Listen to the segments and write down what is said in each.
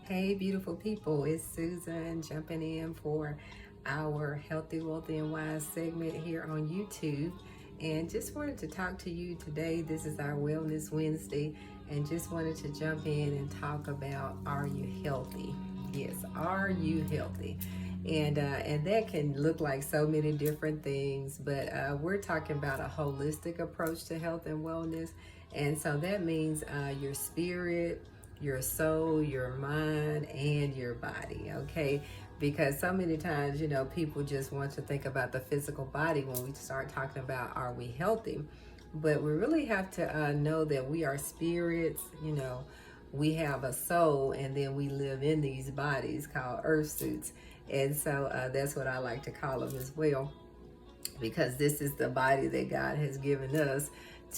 Hey, beautiful people, it's Susan jumping in for our Healthy, Wealthy, and Wise segment here on YouTube. And just wanted to talk to you today. This is our Wellness Wednesday, and just wanted to jump in and talk about, are you healthy? Yes, are you healthy? And that can look like so many different things, but we're talking about a holistic approach to health and wellness. And so that means your spirit, your soul, your mind, and your body, okay? Because so many times, people just want to think about the physical body when we start talking about, are we healthy? But we really have to know that we are spirits, we have a soul, and then we live in these bodies called earth suits. And so that's what I like to call them as well, because this is the body that God has given us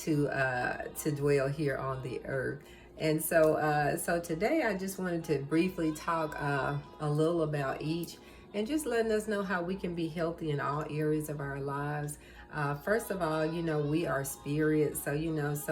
to dwell here on the earth. And so today I just wanted to briefly talk a little about each, and just letting us know how we can be healthy in all areas of our lives. First of all, we are spirit. So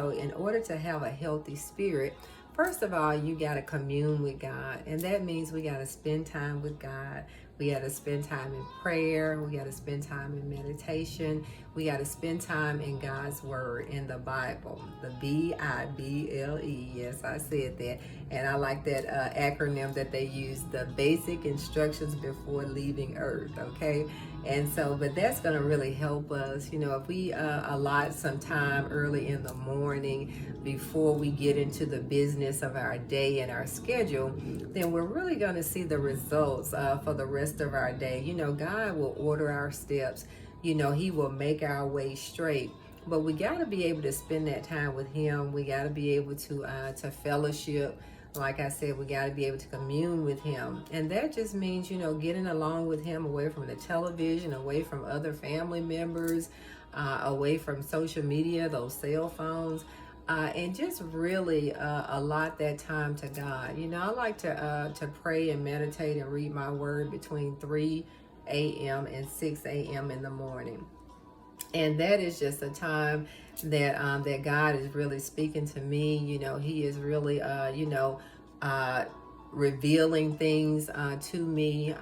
in order to have a healthy spirit, first of all, you got to commune with God. And that means we got to spend time with God. We got to spend time in prayer. We got to spend time in meditation. We got to spend time in God's word, in the Bible, the Bible. Yes, I said that. And I like that acronym that they use, the basic instructions before leaving earth. Okay. And so, but that's going to really help us, if we allot some time early in the morning before we get into the business of our day and our schedule, then we're really going to see the results for the rest of our day. God will order our steps. He will make our way straight. But we got to be able to spend that time with Him. We got to be able to fellowship. Like I said, we got to be able to commune with Him. And that just means, getting along with Him, away from the television, away from other family members, away from social media, those cell phones, and just really allot that time to God. I like to pray and meditate and read my word between 3 a.m. and 6 a.m. in the morning. And that is just a time that God is really speaking to me. He is really revealing things to me,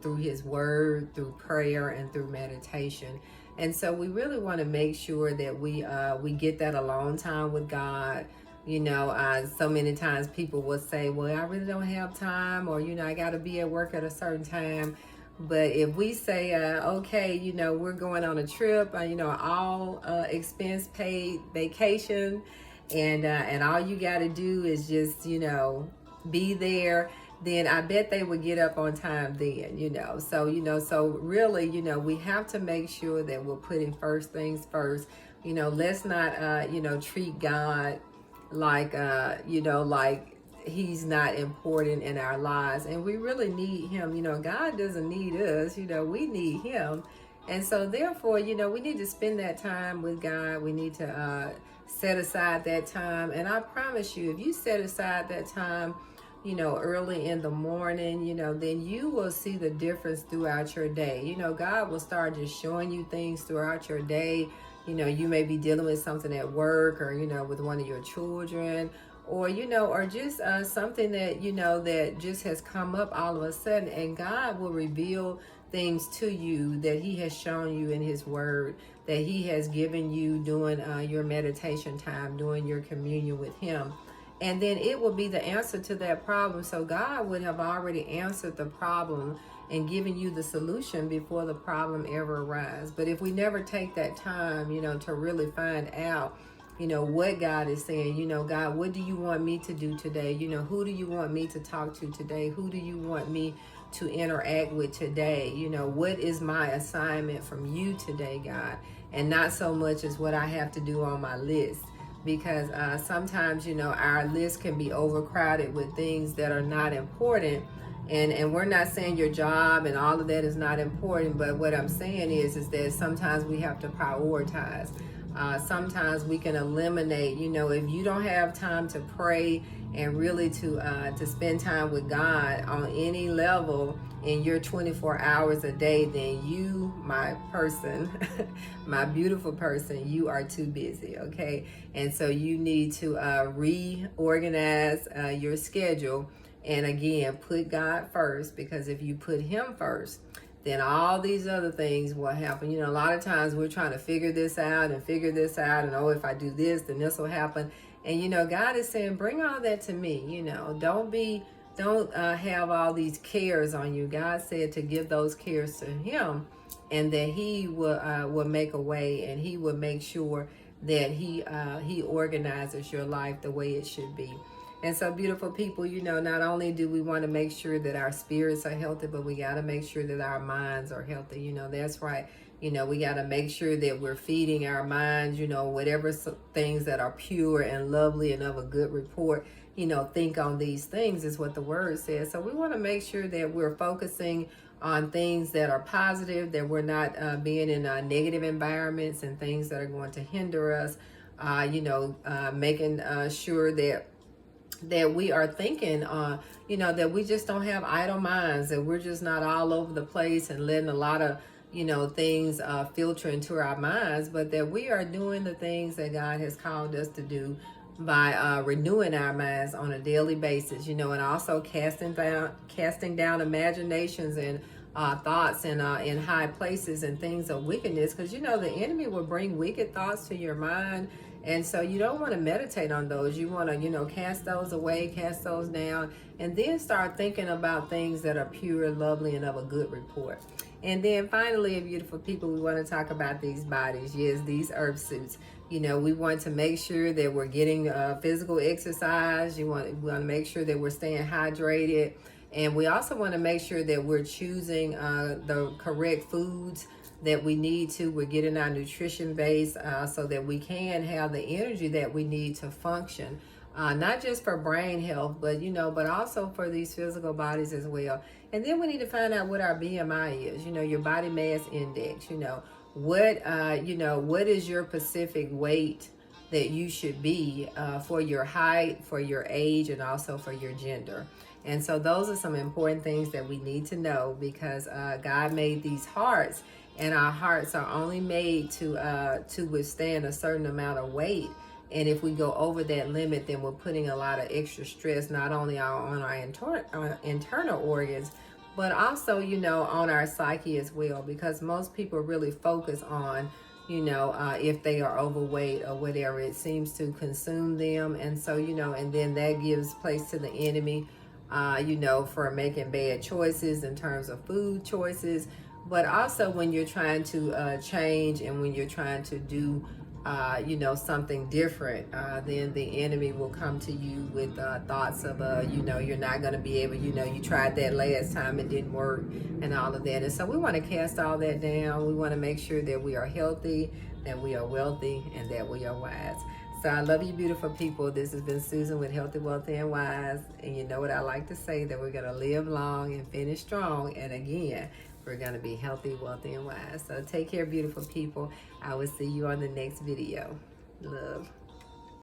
through His word, through prayer, and through meditation. And so we really want to make sure that we get that alone time with God. So many times people will say, well, I really don't have time, or I got to be at work at a certain time. But if we say, okay, we're going on a trip, all expense paid vacation, and all you got to do is just, be there, then I bet they would get up on time then, So really, we have to make sure that we're putting first things first. Let's not, treat God like, like He's not important in our lives. And we really need Him. God doesn't need us, we need Him. And so therefore, we need to spend that time with God. We need to set aside that time. And I promise you, if you set aside that time, early in the morning, then you will see the difference throughout your day. God will start just showing you things throughout your day. You may be dealing with something at work, or, with one of your children, or or just something that that just has come up all of a sudden, and God will reveal things to you that He has shown you in His word, that He has given you during your meditation time, during your communion with Him. And then it will be the answer to that problem. So God would have already answered the problem and given you the solution before the problem ever arises. But if we never take that time, to really find out what God is saying, God, what do you want me to do today? Who do you want me to talk to today? Who do you want me to interact with today? What is my assignment from you today, God? And not so much as what I have to do on my list. Because sometimes, our list can be overcrowded with things that are not important. And we're not saying your job and all of that is not important, but what I'm saying is that sometimes we have to prioritize. Sometimes we can eliminate, if you don't have time to pray and really to spend time with God on any level in your 24 hours a day, then you, my person, my beautiful person, you are too busy, okay? And so you need to reorganize your schedule And again, put God first, because if you put him first, then all these other things will happen. You know, a lot of times we're trying to figure this out and figure this out, and oh, if I do this, then this will happen. And you know, God is saying, bring all that to me. You know, don't have all these cares on you. God said to give those cares to him, and that he will make a way, and he will make sure that he organizes your life the way it should be. And so, beautiful people, you know, not only do we want to make sure that our spirits are healthy, but we got to make sure that our minds are healthy. You know, that's right. You know, we got to make sure that we're feeding our minds, you know, whatever things that are pure and lovely and of a good report, you know, think on these things is what the word says. So we want to make sure that we're focusing on things that are positive, that we're not being in negative environments and things that are going to hinder us, making sure that we are thinking, you know, that we just don't have idle minds, that we're just not all over the place and letting a lot of, you know, things filter into our minds, but that we are doing the things that God has called us to do by renewing our minds on a daily basis, you know, and also casting down imaginations and thoughts in high places and things of wickedness, because you know the enemy will bring wicked thoughts to your mind. And so you don't want to meditate on those. You want to, you know, cast those away, cast those down, and then start thinking about things that are pure, lovely, and of a good report. And then finally, beautiful people, we want to talk about these bodies. Yes, these earth suits. You know, we want to make sure that we're getting physical exercise. We want to make sure that we're staying hydrated. And we also want to make sure that we're choosing the correct foods that we need to. We're getting our nutrition base so that we can have the energy that we need to function, not just for brain health, but you know, but also for these physical bodies as well. And then we need to find out what our BMI is. You know, your body mass index. You know, what is your specific weight that you should be for your height, for your age, and also for your gender. And so those are some important things that we need to know, because God made these hearts, and our hearts are only made to withstand a certain amount of weight. And if we go over that limit, then we're putting a lot of extra stress, not only on our internal organs, but also, you know, on our psyche as well, because most people really focus on, you know, if they are overweight or whatever, it seems to consume them. And so, you know, and then that gives place to the enemy, you know, for making bad choices in terms of food choices. But also when you're trying to change, and when you're trying to do, you know, something different, then the enemy will come to you with thoughts of, you know, you're not going to be able, you know, you tried that last time, it didn't work, and all of that. And so we want to cast all that down. We want to make sure that we are healthy, that we are wealthy, and that we are wise. So I love you, beautiful people. This has been Susan with Healthy, Wealthy, and Wise. And you know what I like to say, that we're going to live long and finish strong. And again, we're going to be healthy, wealthy, and wise. So take care, beautiful people. I will see you on the next video. Love.